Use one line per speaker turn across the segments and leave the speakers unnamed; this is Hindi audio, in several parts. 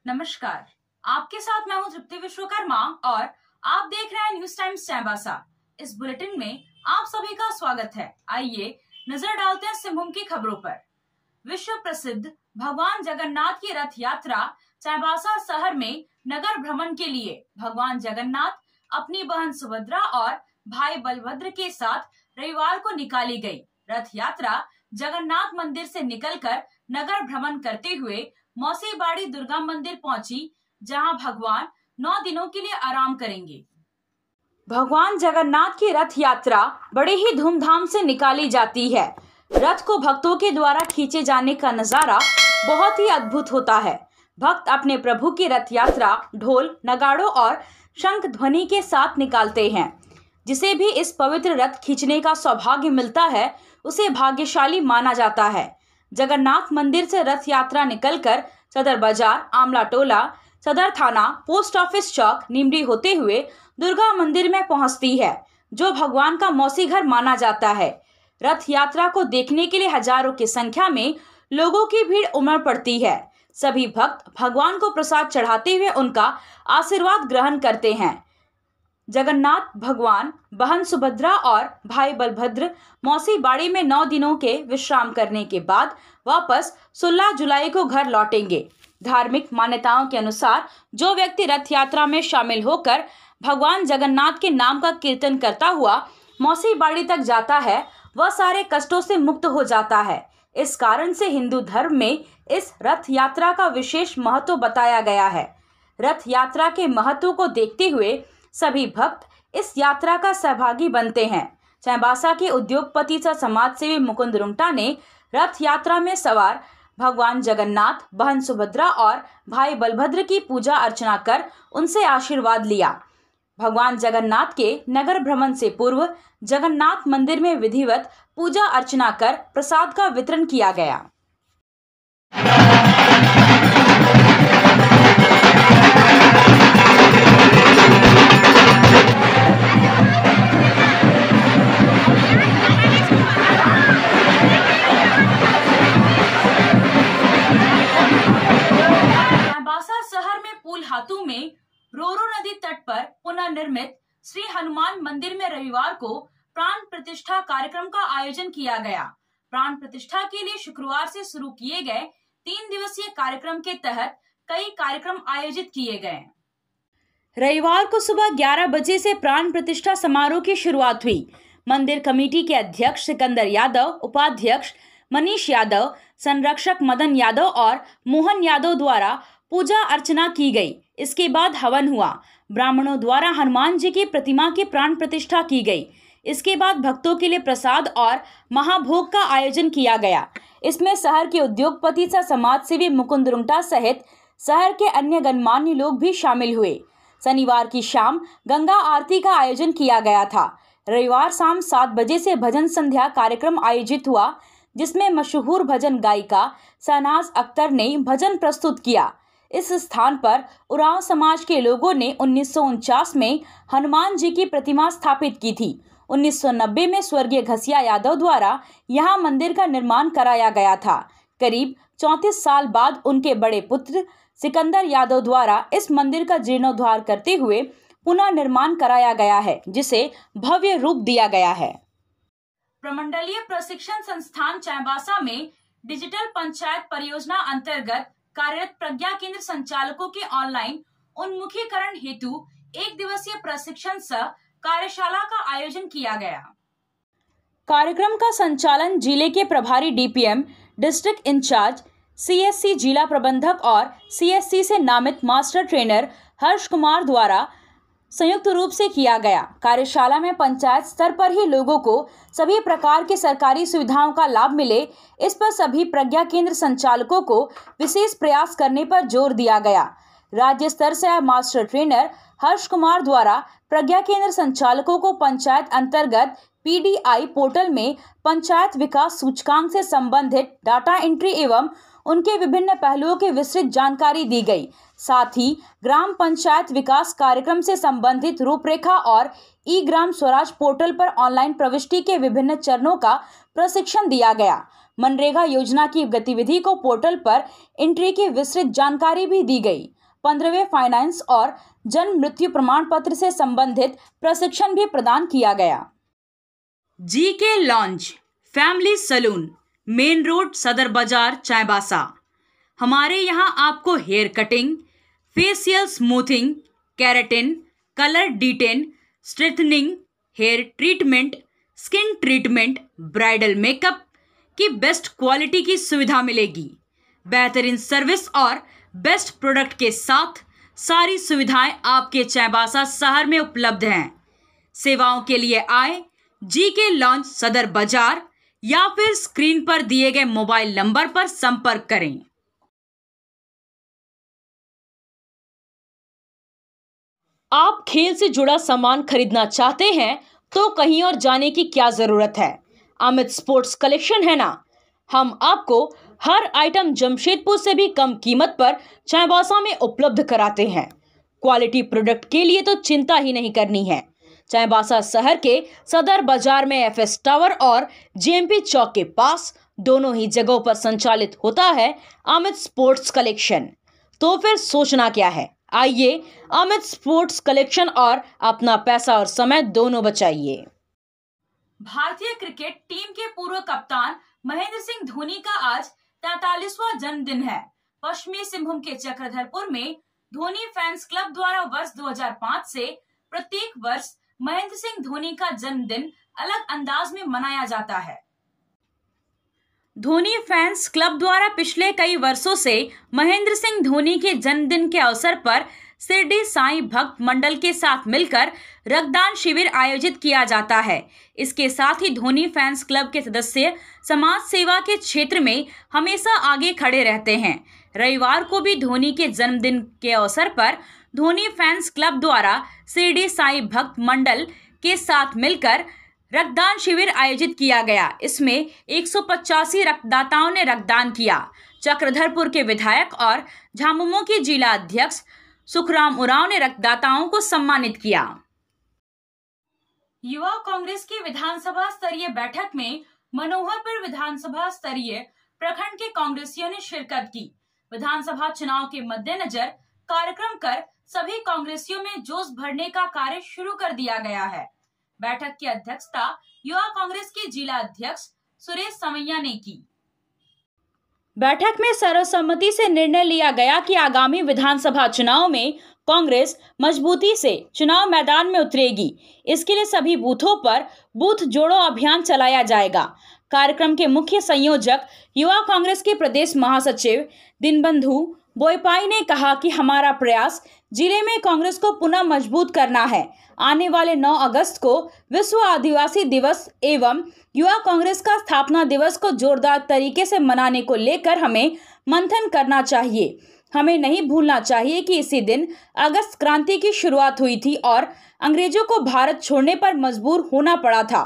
नमस्कार, आपके साथ मैं हूं तृप्ति विश्वकर्मा और आप देख रहे हैं न्यूज टाइम्स चाईबासा। इस बुलेटिन में आप सभी का स्वागत है। आइए नजर डालते हैं सिंहभूम की खबरों पर। विश्व प्रसिद्ध भगवान जगन्नाथ की रथ यात्रा चाईबासा शहर में नगर भ्रमण के लिए भगवान जगन्नाथ अपनी बहन सुभद्रा और भाई बलभद्र के साथ रविवार को निकाली गई। रथ यात्रा जगन्नाथ मंदिर से निकलकर नगर भ्रमण करते हुए मौसी बाड़ी दुर्गा मंदिर पहुंची, जहां भगवान 9 दिनों के लिए आराम करेंगे। भगवान जगन्नाथ की रथ यात्रा बड़े ही धूमधाम से निकाली जाती है। रथ को भक्तों के द्वारा खींचे जाने का नजारा बहुत ही अद्भुत होता है। भक्त अपने प्रभु की रथ यात्रा ढोल, नगाड़ों और शंख ध्वनि के साथ निकालते हैं। जिसे भी इस पवित्र रथ खींचने का सौभाग्य मिलता है, उसे भाग्यशाली माना जाता है। जगन्नाथ मंदिर से रथ यात्रा निकलकर सदर बाजार, आमला टोला, सदर थाना, पोस्ट ऑफिस चौक, निमरी होते हुए दुर्गा मंदिर में पहुंचती है, जो भगवान का मौसी घर माना जाता है। रथ यात्रा को देखने के लिए हजारों की संख्या में लोगों की भीड़ उमड़ पड़ती है। सभी भक्त भगवान को प्रसाद चढ़ाते हुए उनका आशीर्वाद ग्रहण करते हैं। जगन्नाथ भगवान बहन सुभद्रा और भाई बलभद्र मौसी बाड़ी में 9 दिनों के विश्राम करने के बाद वापस 16 जुलाई को घर लौटेंगे। धार्मिक मान्यताओं के अनुसार जो व्यक्ति रथ यात्रा में शामिल होकर भगवान जगन्नाथ के नाम का कीर्तन करता हुआ मौसी बाड़ी तक जाता है, वह सारे कष्टों से मुक्त हो जाता है। इस कारण से हिंदू धर्म में इस रथ यात्रा का विशेष महत्व बताया गया है। रथ यात्रा के महत्व को देखते हुए सभी भक्त इस यात्रा का सहभागी बनते हैं। चाईबासा के उद्योगपति व समाज सेवी मुकुंद रुंगटा ने रथ यात्रा में सवार भगवान जगन्नाथ, बहन सुभद्रा और भाई बलभद्र की पूजा अर्चना कर उनसे आशीर्वाद लिया। भगवान जगन्नाथ के नगर भ्रमण से पूर्व जगन्नाथ मंदिर में विधिवत पूजा अर्चना कर प्रसाद का वितरण किया गया। हाथू में रोरो नदी तट पर पुनर्निर्मित श्री हनुमान मंदिर में रविवार को प्राण प्रतिष्ठा कार्यक्रम का आयोजन किया गया। प्राण प्रतिष्ठा के लिए शुक्रवार से शुरू किए गए 3 दिवसीय कार्यक्रम के तहत कई कार्यक्रम आयोजित किए गए। रविवार को सुबह 11 बजे से प्राण प्रतिष्ठा समारोह की शुरुआत हुई। मंदिर कमेटी के अध्यक्ष सिकंदर यादव, उपाध्यक्ष मनीष यादव, संरक्षक मदन यादव और मोहन यादव द्वारा पूजा अर्चना की गई। इसके बाद हवन हुआ। ब्राह्मणों द्वारा हनुमान जी की प्रतिमा की प्राण प्रतिष्ठा की गई। इसके बाद भक्तों के लिए प्रसाद और महाभोग का आयोजन किया गया। इसमें शहर के उद्योगपति व समाज सेवी मुकुंद रुंगटा सहित शहर के अन्य गणमान्य लोग भी शामिल हुए। शनिवार की शाम गंगा आरती का आयोजन किया गया था। रविवार शाम 7 बजे से भजन संध्या कार्यक्रम आयोजित हुआ, जिसमें मशहूर भजन गायिका शहनाज अख्तर ने भजन प्रस्तुत किया। इस स्थान पर उरांव समाज के लोगों ने 1949 में हनुमान जी की प्रतिमा स्थापित की थी। 1990 में स्वर्गीय घसिया यादव द्वारा यहां मंदिर का निर्माण कराया गया था। करीब 34 साल बाद उनके बड़े पुत्र सिकंदर यादव द्वारा इस मंदिर का जीर्णोद्धार करते हुए पुनः निर्माण कराया गया है, जिसे भव्य रूप दिया गया है। प्रमंडलीय प्रशिक्षण संस्थान चाईबासा में डिजिटल पंचायत परियोजना अंतर्गत कार्यरत प्रज्ञा केंद्र संचालकों के ऑनलाइन उन्मुखीकरण हेतु 1 दिवसीय प्रशिक्षण सह कार्यशाला का आयोजन किया गया। कार्यक्रम का संचालन जिले के प्रभारी डीपीएम, डिस्ट्रिक्ट इंचार्ज, सीएससी जिला प्रबंधक और सीएससी से नामित मास्टर ट्रेनर हर्ष कुमार द्वारा संयुक्त रूप से किया गया। कार्यशाला में पंचायत स्तर पर ही लोगों को सभी प्रकार की सरकारी सुविधाओं का लाभ मिले, इस पर सभी प्रज्ञा केंद्र संचालकों को विशेष प्रयास करने पर जोर दिया गया। राज्य स्तर से मास्टर ट्रेनर हर्ष कुमार द्वारा प्रज्ञा केंद्र संचालकों को पंचायत अंतर्गत पीडीआई पोर्टल में पंचायत विकास सूचकांक से संबंधित डाटा एंट्री एवं उनके विभिन्न पहलुओं की विस्तृत जानकारी दी गई। साथ ही ग्राम पंचायत विकास कार्यक्रम से संबंधित रूपरेखा और ई ग्राम स्वराज पोर्टल पर ऑनलाइन प्रविष्टि के विभिन्न चरणों का प्रशिक्षण दिया गया। मनरेगा योजना की गतिविधि को पोर्टल पर एंट्री की विस्तृत जानकारी भी दी गई। 15वें फाइनेंस और जन्म मृत्यु प्रमाण पत्र से संबंधित प्रशिक्षण भी प्रदान किया गया। GK lounge family salon, main road, Sadar Bazar, Chaibasa. हमारे यहाँ आपको hair cutting, facial smoothing, keratin, colour detan, straightening, hair treatment, skin treatment, bridal makeup की बेस्ट क्वालिटी की सुविधा मिलेगी। बेहतरीन सर्विस और बेस्ट प्रोडक्ट के साथ सारी सुविधाएं आपके चाईबासा शहर में उपलब्ध हैं। सेवाओं के लिए आए जीके लॉन्च, सदर बाजार, या फिर स्क्रीन पर दिए गए मोबाइल नंबर पर संपर्क करें। आप खेल से जुड़ा सामान खरीदना चाहते हैं तो कहीं और जाने की क्या जरूरत है। अमित स्पोर्ट्स कलेक्शन है ना। हम आपको हर आइटम जमशेदपुर से भी कम कीमत पर चाईबासा में उपलब्ध कराते हैं। क्वालिटी प्रोडक्ट के लिए तो चिंता ही नहीं करनी है। चाईबासा शहर के सदर बाजार में एफएस टावर और जेएमपी चौक के पास दोनों ही जगहों पर संचालित होता है अमित स्पोर्ट्स कलेक्शन। तो फिर सोचना क्या है, आइए अमित स्पोर्ट्स कलेक्शन और अपना पैसा और समय दोनों बचाइए। भारतीय क्रिकेट टीम के पूर्व कप्तान महेंद्र सिंह धोनी का आज 43वां जन्मदिन है। पश्चिमी सिंहभूम के चक्रधरपुर में धोनी फैंस क्लब द्वारा वर्ष 2005 से प्रत्येक वर्ष महेंद्र सिंह धोनी का जन्मदिन अलग अंदाज में मनाया जाता है। धोनी फैंस क्लब द्वारा पिछले कई वर्षों से महेंद्र सिंह धोनी के जन्मदिन के अवसर पर शिरडी साईं भक्त मंडल के साथ मिलकर रक्तदान शिविर आयोजित किया जाता है। इसके साथ ही धोनी फैंस क्लब के सदस्य समाज सेवा के क्षेत्र में हमेशा आगे खड़े रहते हैं। रविवार को भी धोनी के जन्मदिन के अवसर पर धोनी फैंस क्लब द्वारा शिरडी साईं भक्त मंडल के साथ मिलकर रक्तदान शिविर आयोजित किया गया। इसमें 185 रक्तदाताओं ने रक्तदान किया। चक्रधरपुर के विधायक और झामुमो के जिला अध्यक्ष सुखराम उरांव ने रक्तदाताओं को सम्मानित किया। युवा कांग्रेस की विधानसभा स्तरीय बैठक में मनोहरपुर विधानसभा स्तरीय प्रखंड के कांग्रेसियों ने शिरकत की। विधानसभा चुनाव के मद्देनजर कार्यक्रम कर सभी कांग्रेसियों में जोश भरने का कार्य शुरू कर दिया गया है। बैठक की अध्यक्षता युवा कांग्रेस के जिला अध्यक्ष सुरेश समैया ने की। बैठक में सर्वसम्मति से निर्णय लिया गया कि आगामी विधानसभा चुनाव में कांग्रेस मजबूती से चुनाव मैदान में उतरेगी। इसके लिए सभी बूथों पर बूथ जोड़ो अभियान चलाया जाएगा। कार्यक्रम के मुख्य संयोजक युवा कांग्रेस के प्रदेश महासचिव दीनबंधु बोयपाई ने कहा कि हमारा प्रयास जिले में कांग्रेस को पुनः मजबूत करना है। आने वाले 9 अगस्त को विश्व आदिवासी दिवस एवं युवा कांग्रेस का स्थापना दिवस को जोरदार तरीके से मनाने को लेकर हमें मंथन करना चाहिए। हमें नहीं भूलना चाहिए कि इसी दिन अगस्त क्रांति की शुरुआत हुई थी और अंग्रेजों को भारत छोड़ने पर मजबूर होना पड़ा था।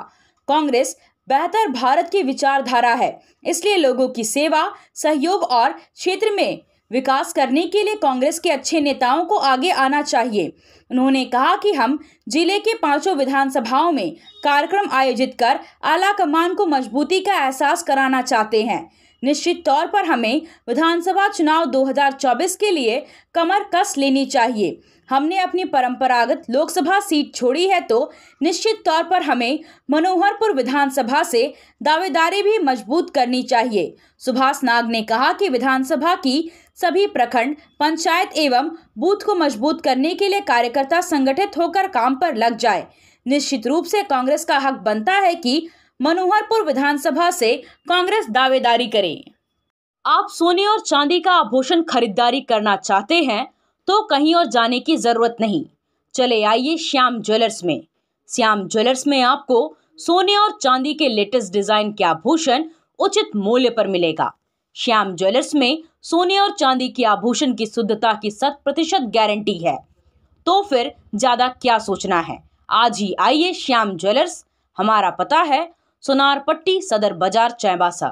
कांग्रेस बेहतर भारत की विचारधारा है, इसलिए लोगों की सेवा, सहयोग और क्षेत्र में विकास करने के लिए कांग्रेस के अच्छे नेताओं को आगे आना चाहिए। उन्होंने कहा कि हम जिले के 5 विधानसभाओं में कार्यक्रम आयोजित कर आला कमान को मजबूती का एहसास कराना चाहते हैं। निश्चित तौर पर हमें विधानसभा चुनाव 2024 के लिए कमर कस लेनी चाहिए। हमने अपनी परंपरागत लोकसभा सीट छोड़ी है तो निश्चित तौर पर हमें मनोहरपुर विधानसभा से दावेदारी भी मजबूत करनी चाहिए। सुभाष नाग ने कहा कि विधानसभा की सभी प्रखंड, पंचायत एवं बूथ को मजबूत करने के लिए कार्यकर्ता संगठित होकर काम पर लग जाए। निश्चित रूप से कांग्रेस का हक बनता है कि मनोहरपुर विधानसभा से कांग्रेस दावेदारी करे। आप सोने और चांदी का आभूषण खरीदारी करना चाहते हैं तो कहीं और जाने की जरूरत नहीं। चले आइए श्याम ज्वेलर्स में। श्याम ज्वेलर्स में आपको सोने और चांदी के लेटेस्ट डिजाइन के आभूषण उचित मूल्य पर मिलेगा। श्याम ज्वेलर्स में सोने और चांदी के आभूषण की शुद्धता की 100% गारंटी है। तो फिर ज्यादा क्या सोचना है, आज ही आइए श्याम ज्वेलर्स। हमारा पता है सोनारपट्टी, सदर बाजार, चाईबासा।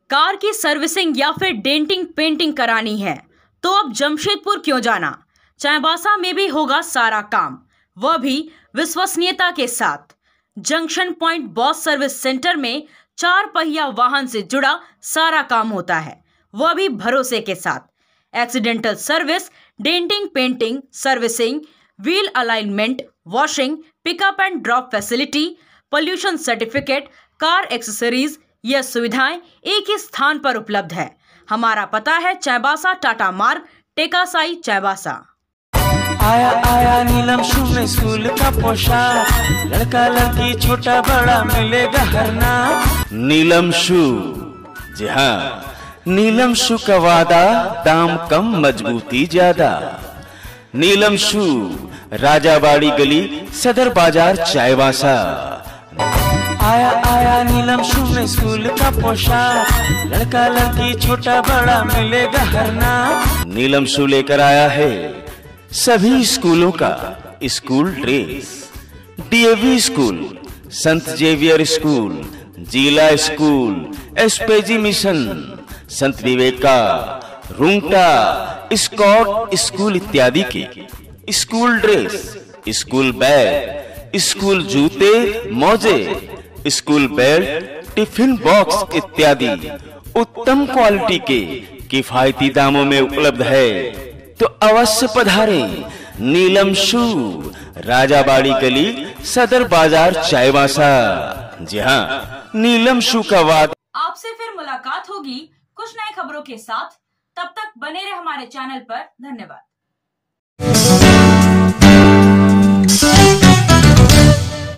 कार की सर्विसिंग या फिर डेंटिंग पेंटिंग करानी है तो अब जमशेदपुर क्यों जाना, चाईबासा में भी होगा सारा काम, वह भी विश्वसनीयता के साथ। Junction point boss service centre में 4 पहिया वाहन से जुड़ा सारा काम होता है, वह भी भरोसे के साथ। Accidental service, denting, painting, servicing, wheel alignment, washing, pickup and drop facility, pollution certificate, car accessories, यह सुविधाएं एक ही स्थान पर उपलब्ध है। हमारा पता है चाईबासा टाटा मार्ग, टेकासाई, चाईबासा।
आया आया नीलम शू में स्कूल का पोशाक, लड़का लड़की छोटा बड़ा मिलेगा हर नाम। नीलम शू, जी हाँ, नीलम शू का वादा, दाम कम मजबूती ज्यादा। नीलम शू, राजाबाड़ी गली, सदर बाजार, चाईबासा। आया आया नीलम शू में स्कूल का पोशाक, लड़का लड़की छोटा बड़ा मिलेगा हर नाम। नीलम शू लेकर आया है सभी स्कूलों का स्कूल ड्रेस। डीएवी स्कूल, संत जेवियर स्कूल, जिला स्कूल, एसपीजी मिशन, संत विवेका, रुंगटा, स्कॉट स्कूल इत्यादि के school dress, school bag, school जूते, मोजे, स्कूल बेल्ट, टिफिन बॉक्स इत्यादि उत्तम क्वालिटी के किफायती दामों में उपलब्ध है। तो अवश्य पधारें नीलम शू, राजाबाड़ी गली, सदर बाजार, चाईबासा। जी हाँ, नीलम शू का वादा।
आपसे फिर मुलाकात होगी कुछ नई खबरों के साथ। तब तक बने रहे हमारे चैनल पर। धन्यवाद।